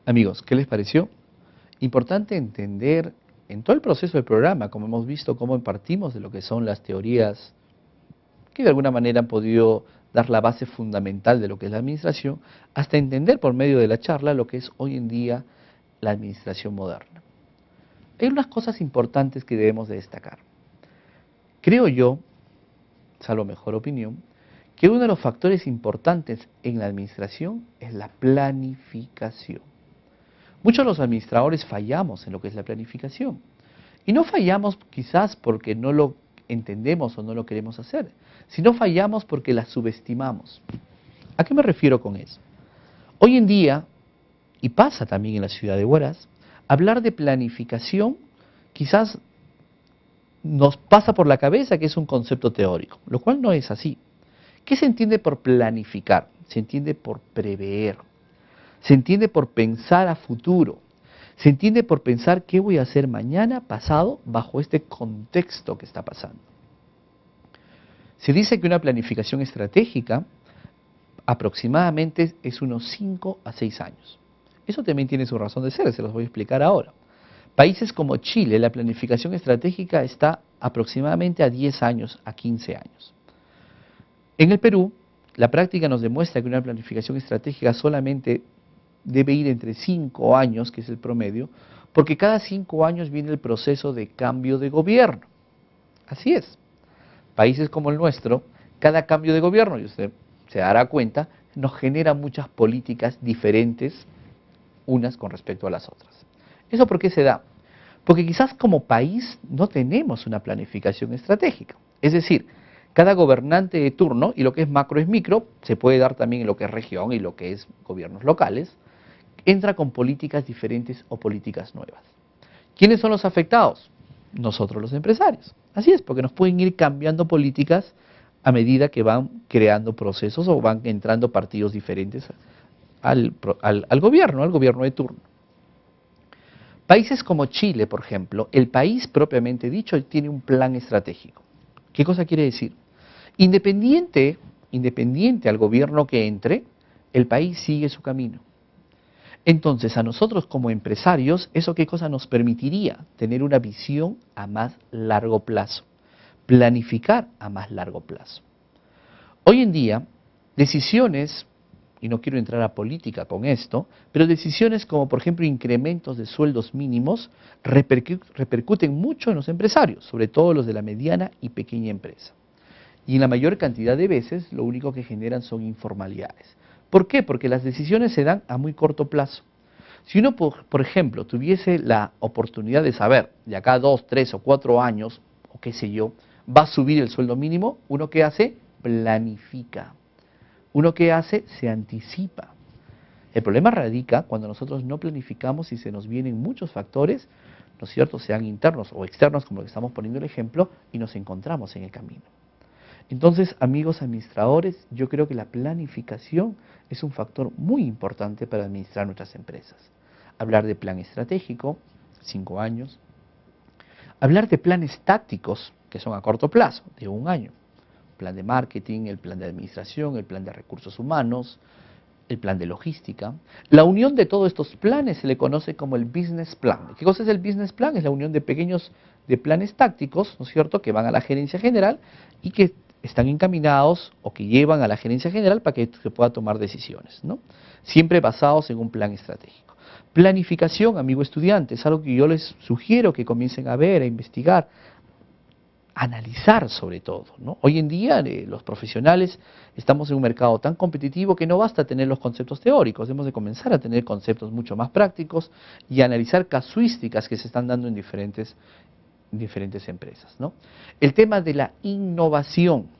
Amigos, ¿qué les pareció? Importante entender en todo el proceso del programa, como hemos visto, cómo partimos de lo que son las teorías que de alguna manera han podido dar la base fundamental de lo que es la administración, hasta entender por medio de la charla lo que es hoy en día la administración moderna. Hay unas cosas importantes que debemos de destacar. Creo yo, salvo mejor opinión, que uno de los factores importantes en la administración es la planificación. Muchos de los administradores fallamos en lo que es la planificación. Y no fallamos quizás porque no lo entendemos o no lo queremos hacer, sino fallamos porque la subestimamos. ¿A qué me refiero con eso? Hoy en día, y pasa también en la ciudad de Huaraz, hablar de planificación quizás nos pasa por la cabeza que es un concepto teórico, lo cual no es así. ¿Qué se entiende por planificar? Se entiende por prever, se entiende por pensar a futuro, se entiende por pensar qué voy a hacer mañana, pasado, bajo este contexto que está pasando. Se dice que una planificación estratégica aproximadamente es unos 5 a 6 años. Eso también tiene su razón de ser, se los voy a explicar ahora. Países como Chile, la planificación estratégica está aproximadamente a 10 años, a 15 años. En el Perú, la práctica nos demuestra que una planificación estratégica solamente debe ir entre 5 años, que es el promedio, porque cada 5 años viene el proceso de cambio de gobierno. Así es. Países como el nuestro, cada cambio de gobierno, y usted se dará cuenta, nos genera muchas políticas diferentes unas con respecto a las otras. ¿Eso por qué se da? Porque quizás como país no tenemos una planificación estratégica. Es decir, cada gobernante de turno, y lo que es macro es micro, se puede dar también en lo que es región y lo que es gobiernos locales, entra con políticas diferentes o políticas nuevas. ¿Quiénes son los afectados? Nosotros los empresarios. Así es, porque nos pueden ir cambiando políticas a medida que van creando procesos o van entrando partidos diferentes al gobierno de turno. Países como Chile, por ejemplo, el país propiamente dicho tiene un plan estratégico. ¿Qué cosa quiere decir? Independiente al gobierno que entre, el país sigue su camino. Entonces, a nosotros como empresarios, ¿eso qué cosa nos permitiría? Tener una visión a más largo plazo, planificar a más largo plazo. Hoy en día, decisiones, y no quiero entrar a política con esto, pero decisiones como por ejemplo incrementos de sueldos mínimos repercuten mucho en los empresarios, sobre todo los de la mediana y pequeña empresa. Y en la mayor cantidad de veces lo único que generan son informalidades. ¿Por qué? Porque las decisiones se dan a muy corto plazo. Si uno, por ejemplo, tuviese la oportunidad de saber de acá a 2, 3 o 4 años, o qué sé yo, va a subir el sueldo mínimo, ¿uno qué hace? Planifica. ¿Uno qué hace? Se anticipa. El problema radica cuando nosotros no planificamos y se nos vienen muchos factores, ¿no es cierto?, sean internos o externos, como lo que estamos poniendo el ejemplo, y nos encontramos en el camino. Entonces, amigos administradores, yo creo que la planificación es un factor muy importante para administrar nuestras empresas. Hablar de plan estratégico, 5 años. Hablar de planes tácticos, que son a corto plazo, de 1 año. Plan de marketing, el plan de administración, el plan de recursos humanos, el plan de logística. La unión de todos estos planes se le conoce como el business plan. ¿Qué cosa es el business plan? Es la unión de planes tácticos, ¿no es cierto?, que van a la gerencia general y que están encaminados o que llevan a la gerencia general para que se pueda tomar decisiones, ¿no? Siempre basados en un plan estratégico. Planificación, amigo estudiante, es algo que yo les sugiero que comiencen a ver, a investigar, analizar sobre todo, ¿no? Hoy en día los profesionales estamos en un mercado tan competitivo que no basta tener los conceptos teóricos, debemos de comenzar a tener conceptos mucho más prácticos y analizar casuísticas que se están dando en diferentes empresas, ¿no? El tema de la innovación.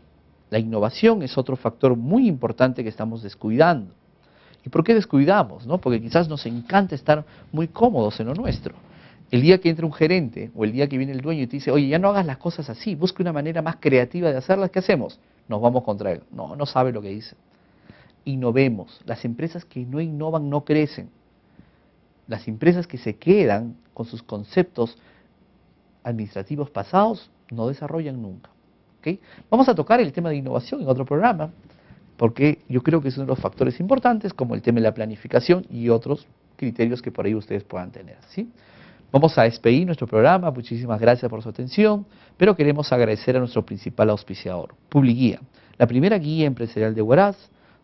La innovación es otro factor muy importante que estamos descuidando. ¿Y por qué descuidamos, no? Porque quizás nos encanta estar muy cómodos en lo nuestro. El día que entra un gerente o el día que viene el dueño y te dice, oye, ya no hagas las cosas así, busca una manera más creativa de hacerlas, ¿qué hacemos? Nos vamos contra él. No, no sabe lo que dice. Innovemos. Las empresas que no innovan no crecen. Las empresas que se quedan con sus conceptos administrativos pasados no desarrollan nunca. ¿Okay? Vamos a tocar el tema de innovación en otro programa, porque yo creo que es uno de los factores importantes, como el tema de la planificación y otros criterios que por ahí ustedes puedan tener, ¿sí? Vamos a despedir nuestro programa. Muchísimas gracias por su atención, pero queremos agradecer a nuestro principal auspiciador, Publiguía, la primera guía empresarial de Huaraz.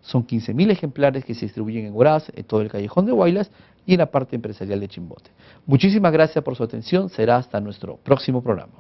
Son 15.000 ejemplares que se distribuyen en Huaraz, en todo el callejón de Huaylas y en la parte empresarial de Chimbote. Muchísimas gracias por su atención. Será hasta nuestro próximo programa.